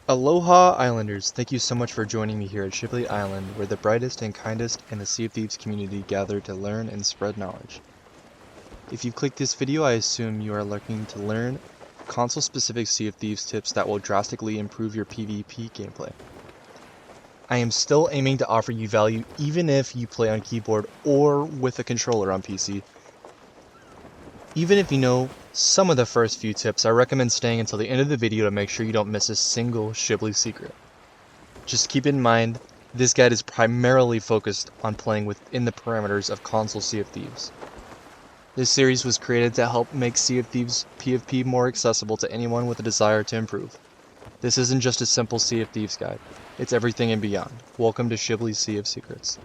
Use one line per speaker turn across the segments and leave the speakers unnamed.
Aloha Islanders, thank you so much for joining me here at Shibly Island, where the brightest and kindest in the Sea of Thieves community gather to learn and spread knowledge. If you've clicked this video, I assume you are looking to learn console-specific Sea of Thieves tips that will drastically improve your PvP gameplay. I am still aiming to offer you value even if you play on keyboard or with a controller on PC. Even if you know some of the first few tips, I recommend staying until the end of the video to make sure you don't miss a single Shibly secret. Just keep in mind, this guide is primarily focused on playing within the parameters of console Sea of Thieves. This series was created to help make Sea of Thieves PvP more accessible to anyone with a desire to improve. This isn't just a simple Sea of Thieves guide, it's everything and beyond. Welcome to Shibly's Sea of Secrets.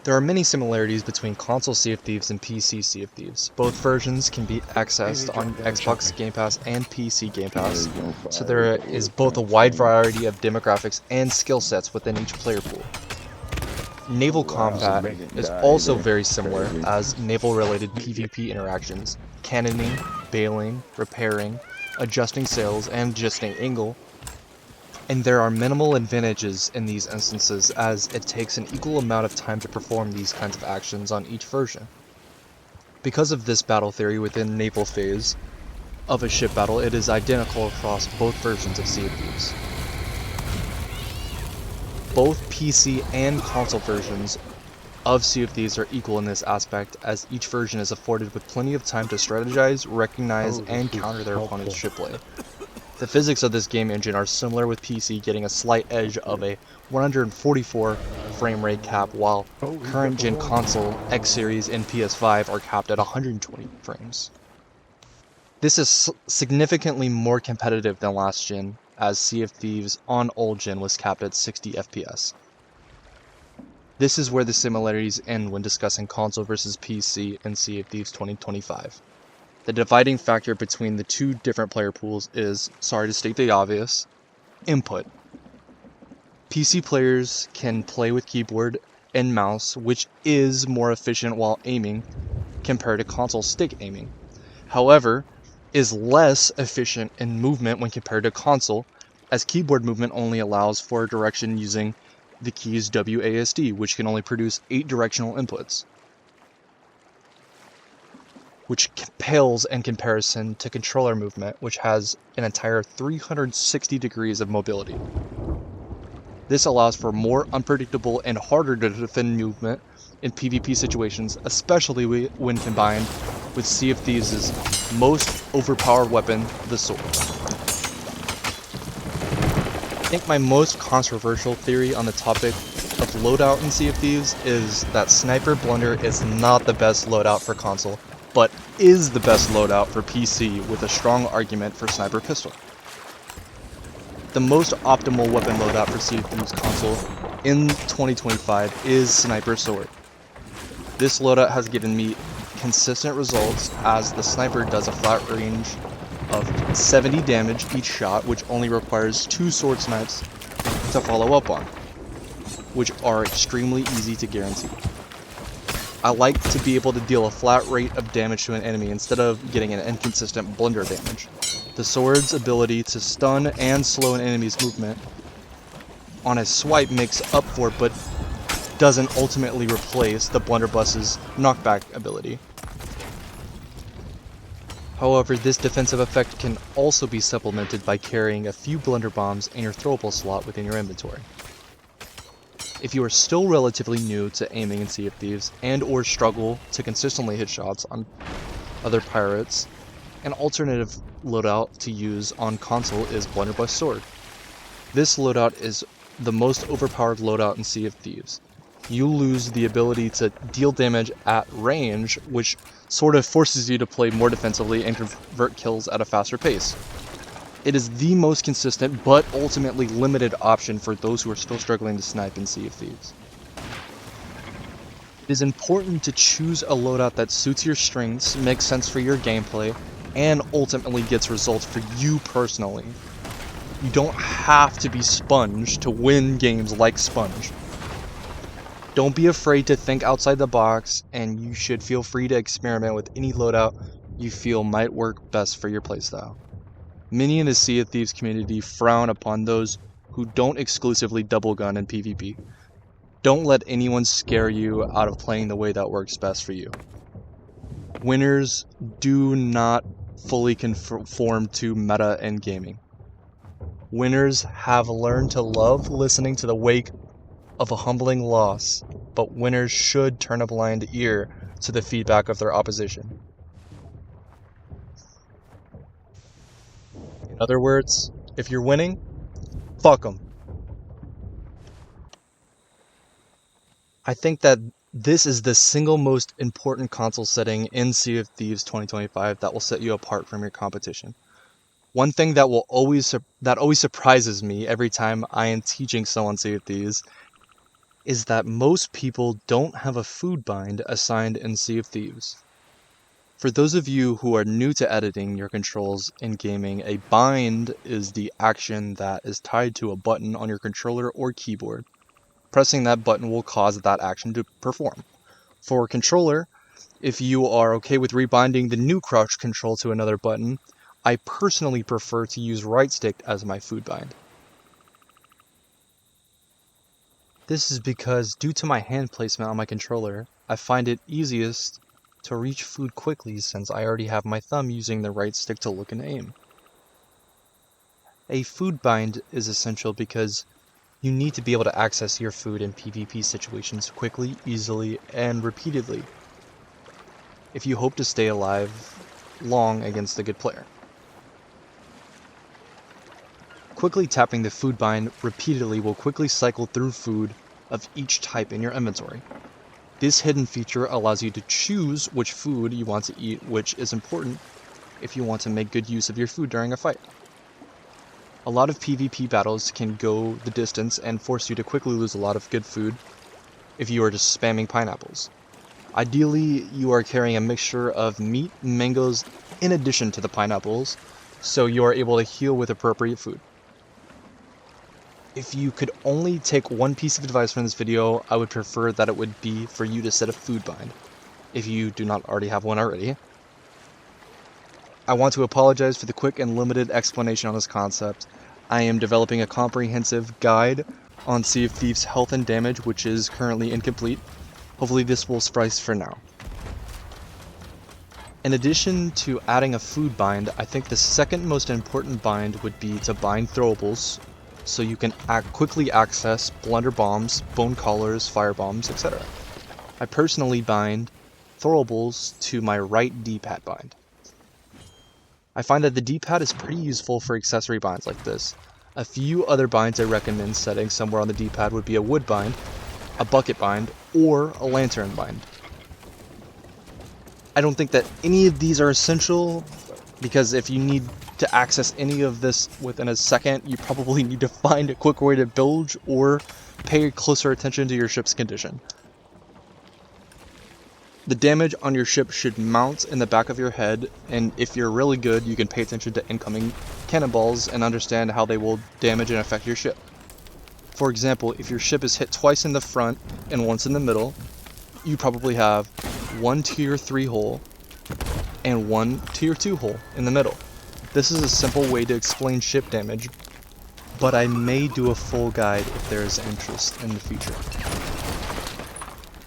There are many similarities between console Sea of Thieves and PC Sea of Thieves. Both versions can be accessed on Xbox Game Pass and PC Game Pass, so there is both a wide variety of demographics and skill sets within each player pool. Naval combat is also very similar, as naval-related PvP interactions, cannoning, bailing, repairing, adjusting sails, and adjusting angle. And there are minimal advantages in these instances, as it takes an equal amount of time to perform these kinds of actions on each version. Because of this battle theory within naval phase of a ship battle, it is identical across both versions of Sea of Thieves. Both PC and console versions of Sea of Thieves are equal in this aspect, as each version is afforded with plenty of time to strategize, recognize, and counter their opponent's shipplay. The physics of this game engine are similar, with PC getting a slight edge of a 144 frame rate cap, while current gen console, X Series, and PS5 are capped at 120 frames. This is significantly more competitive than last gen, as Sea of Thieves on old gen was capped at 60 FPS. This is where the similarities end when discussing console versus PC in Sea of Thieves 2025. The dividing factor between the two different player pools is, sorry to state the obvious, input. PC players can play with keyboard and mouse, which is more efficient while aiming compared to console stick aiming. However, is less efficient in movement when compared to console, as keyboard movement only allows for direction using the keys WASD, which can only produce 8 directional inputs, which pales in comparison to controller movement, which has an entire 360 degrees of mobility. This allows for more unpredictable and harder to defend movement in PvP situations, especially when combined with Sea of Thieves' most overpowered weapon, the sword. I think my most controversial theory on the topic of loadout in Sea of Thieves is that Sniper Blunder is not the best loadout for console, but is the best loadout for PC, with a strong argument for Sniper Pistol. The most optimal weapon loadout for Sea of Thieves console in 2025 is Sniper Sword. This loadout has given me consistent results, as the sniper does a flat range of 70 damage each shot, which only requires 2 sword snipes to follow up on, which are extremely easy to guarantee. I like to be able to deal a flat rate of damage to an enemy instead of getting an inconsistent blunder damage. The sword's ability to stun and slow an enemy's movement on a swipe makes up for, but doesn't ultimately replace, the blunderbuss's knockback ability. However, this defensive effect can also be supplemented by carrying a few blunder bombs in your throwable slot within your inventory. If you are still relatively new to aiming in Sea of Thieves and or struggle to consistently hit shots on other pirates, an alternative loadout to use on console is Blunderbuss Sword. This loadout is the most overpowered loadout in Sea of Thieves. You lose the ability to deal damage at range, which sort of forces you to play more defensively and convert kills at a faster pace. It is the most consistent, but ultimately limited option for those who are still struggling to snipe in Sea of Thieves. It is important to choose a loadout that suits your strengths, makes sense for your gameplay, and ultimately gets results for you personally. You don't have to be Sponge to win games like Sponge. Don't be afraid to think outside the box, and you should feel free to experiment with any loadout you feel might work best for your playstyle. Many in the Sea of Thieves community frown upon those who don't exclusively double gun in PvP. Don't let anyone scare you out of playing the way that works best for you. Winners do not fully conform to meta in gaming. Winners have learned to love listening to the wake of a humbling loss, but winners should turn a blind ear to the feedback of their opposition. In other words, if you're winning, fuck them. I think that this is the single most important console setting in Sea of Thieves 2025 that will set you apart from your competition. One thing that always surprises me every time I am teaching someone Sea of Thieves is that most people don't have a food bind assigned in Sea of Thieves. For those of you who are new to editing your controls in gaming, a bind is the action that is tied to a button on your controller or keyboard. Pressing that button will cause that action to perform. For controller, if you are okay with rebinding the new crouch control to another button, I personally prefer to use right stick as my food bind. This is because due to my hand placement on my controller, I find it easiest to reach food quickly since I already have my thumb using the right stick to look and aim. A food bind is essential because you need to be able to access your food in PvP situations quickly, easily, and repeatedly if you hope to stay alive long against a good player. Quickly tapping the food bind repeatedly will quickly cycle through food of each type in your inventory. This hidden feature allows you to choose which food you want to eat, which is important if you want to make good use of your food during a fight. A lot of PvP battles can go the distance and force you to quickly lose a lot of good food if you are just spamming pineapples. Ideally, you are carrying a mixture of meat, mangoes, in addition to the pineapples, so you are able to heal with appropriate food. If you could only take one piece of advice from this video, I would prefer that it would be for you to set a food bind, if you do not already have one already. I want to apologize for the quick and limited explanation on this concept. I am developing a comprehensive guide on Sea of Thieves health and damage, which is currently incomplete. Hopefully this will suffice for now. In addition to adding a food bind, I think the second most important bind would be to bind throwables, so you can quickly access blunder bombs, bone collars, fire bombs, etc. I personally bind throwables to my right D-pad bind. I find that the D-pad is pretty useful for accessory binds like this. A few other binds I recommend setting somewhere on the D-pad would be a wood bind, a bucket bind, or a lantern bind. I don't think that any of these are essential, because if you need to access any of this within a second, you probably need to find a quick way to bilge or pay closer attention to your ship's condition. The damage on your ship should mount in the back of your head, and if you're really good, you can pay attention to incoming cannonballs and understand how they will damage and affect your ship. For example, if your ship is hit twice in the front and once in the middle, you probably have one tier 3 hole and one tier 2 hole in the middle. This is a simple way to explain ship damage, but I may do a full guide if there is interest in the future.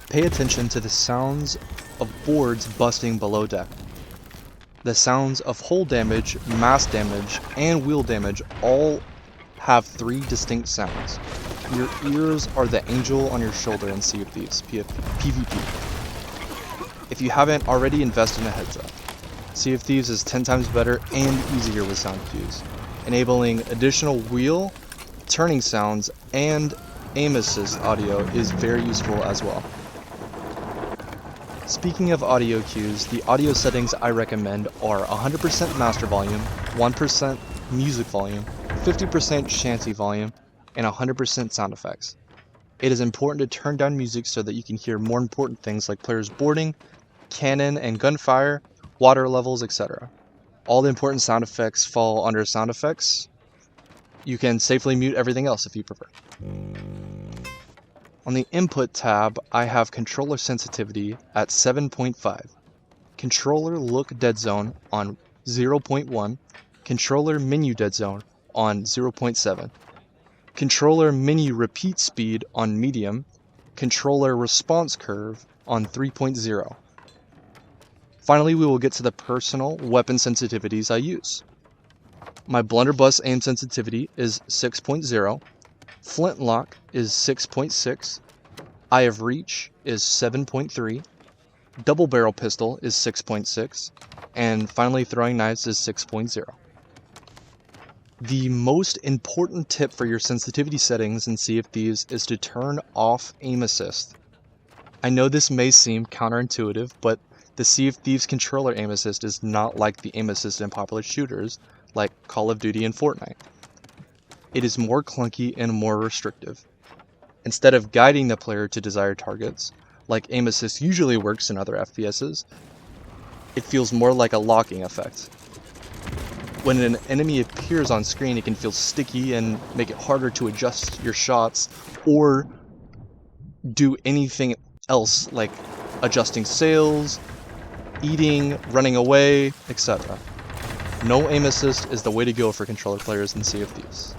Pay attention to the sounds of boards busting below deck. The sounds of hull damage, mast damage, and wheel damage all have 3 distinct sounds. Your ears are the angel on your shoulder in Sea of Thieves PvP. If you haven't already, invest in a headset. Sea of Thieves is 10 times better and easier with sound cues, enabling additional wheel, turning sounds, and aim assist audio is very useful as well. Speaking of audio cues, the audio settings I recommend are 100% master volume, 1% music volume, 50% shanty volume, and 100% sound effects. It is important to turn down music so that you can hear more important things like players boarding, cannon and gunfire, water levels, etc. All the important sound effects fall under sound effects. You can safely mute everything else if you prefer. On the input tab, I have controller sensitivity at 7.5, controller look dead zone on 0.1, controller menu dead zone on 0.7, controller menu repeat speed on medium, controller response curve on 3.0. Finally, we will get to the personal weapon sensitivities I use. My blunderbuss aim sensitivity is 6.0, flintlock is 6.6, eye of reach is 7.3, double barrel pistol is 6.6, and finally throwing knives is 6.0. The most important tip for your sensitivity settings in Sea of Thieves is to turn off aim assist. I know this may seem counterintuitive, but the Sea of Thieves controller aim assist is not like the aim assist in popular shooters like Call of Duty and Fortnite. It is more clunky and more restrictive. Instead of guiding the player to desired targets, like aim assist usually works in other FPSs, it feels more like a locking effect. When an enemy appears on screen, it can feel sticky and make it harder to adjust your shots or do anything else like adjusting sails, eating, running away, etc. No aim assist is the way to go for controller players in Sea of Thieves.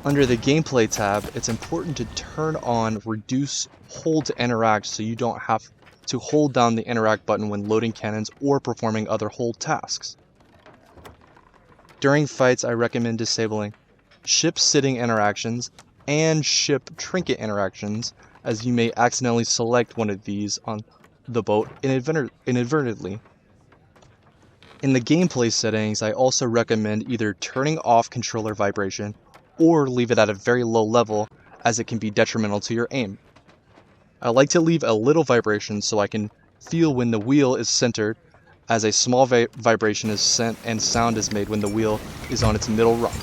Under the gameplay tab, it's important to turn on reduce hold to interact so you don't have to hold down the interact button when loading cannons or performing other hold tasks. During fights, I recommend disabling ship sitting interactions and ship trinket interactions, as you may accidentally select one of these on the boat inadvertently. In the gameplay settings, I also recommend either turning off controller vibration or leave it at a very low level, as it can be detrimental to your aim. I like to leave a little vibration so I can feel when the wheel is centered, as a small vibration is sent and sound is made when the wheel is on its middle rung.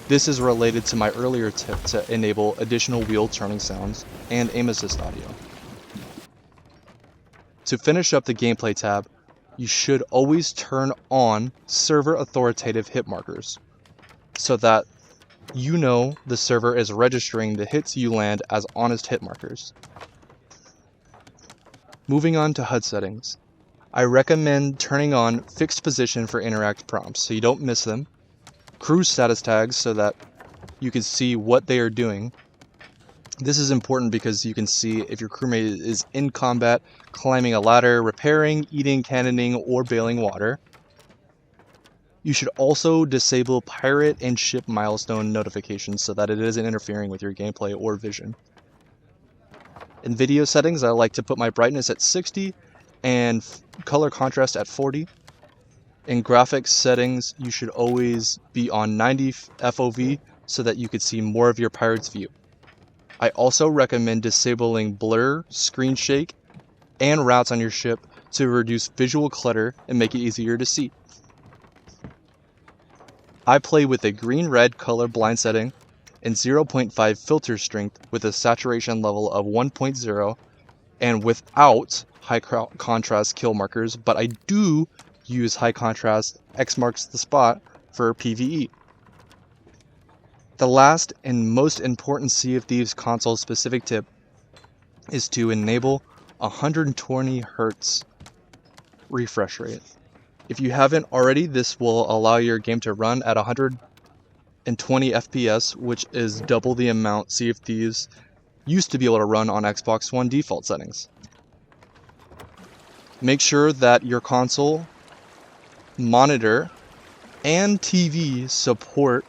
This is related to my earlier tip to enable additional wheel turning sounds and aim assist audio. To finish up the gameplay tab, you should always turn on server authoritative hit markers, so that you know the server is registering the hits you land as honest hit markers. Moving on to HUD settings. I recommend turning on fixed position for interact prompts so you don't miss them, crew status tags so that you can see what they are doing. This is important because you can see if your crewmate is in combat, climbing a ladder, repairing, eating, cannoning, or bailing water. You should also disable pirate and ship milestone notifications so that it isn't interfering with your gameplay or vision. In video settings, I like to put my brightness at 60 and color contrast at 40. In graphics settings, you should always be on 90 FOV so that you could see more of your pirate's view. I also recommend disabling blur, screen shake, and routes on your ship to reduce visual clutter and make it easier to see. I play with a green-red color blind setting and 0.5 filter strength with a saturation level of 1.0 and without high contrast kill markers, but I do use high contrast X marks the spot for PvE. The last and most important Sea of Thieves console specific tip is to enable 120 Hz refresh rate. If you haven't already, this will allow your game to run at 120 FPS, which is double the amount Sea of Thieves used to be able to run on Xbox One default settings. Make sure that your console, monitor, and TV support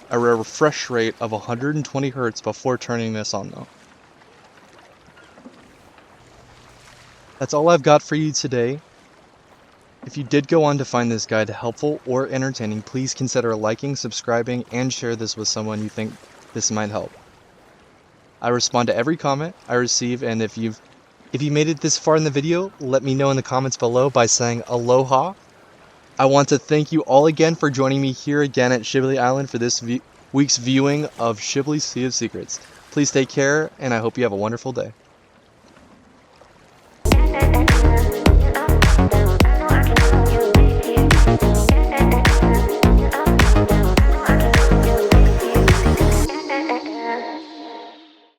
a refresh rate of 120 Hz before turning this on though. That's all I've got for you today. If you did go on to find this guide helpful or entertaining, please consider liking, subscribing, and share this with someone you think this might help. I respond to every comment I receive, and if you made it this far in the video, let me know in the comments below by saying aloha. I want to thank you all again for joining me here again at Shibly Island for this week's viewing of Shibly Sea of Secrets. Please take care, and I hope you have a wonderful day.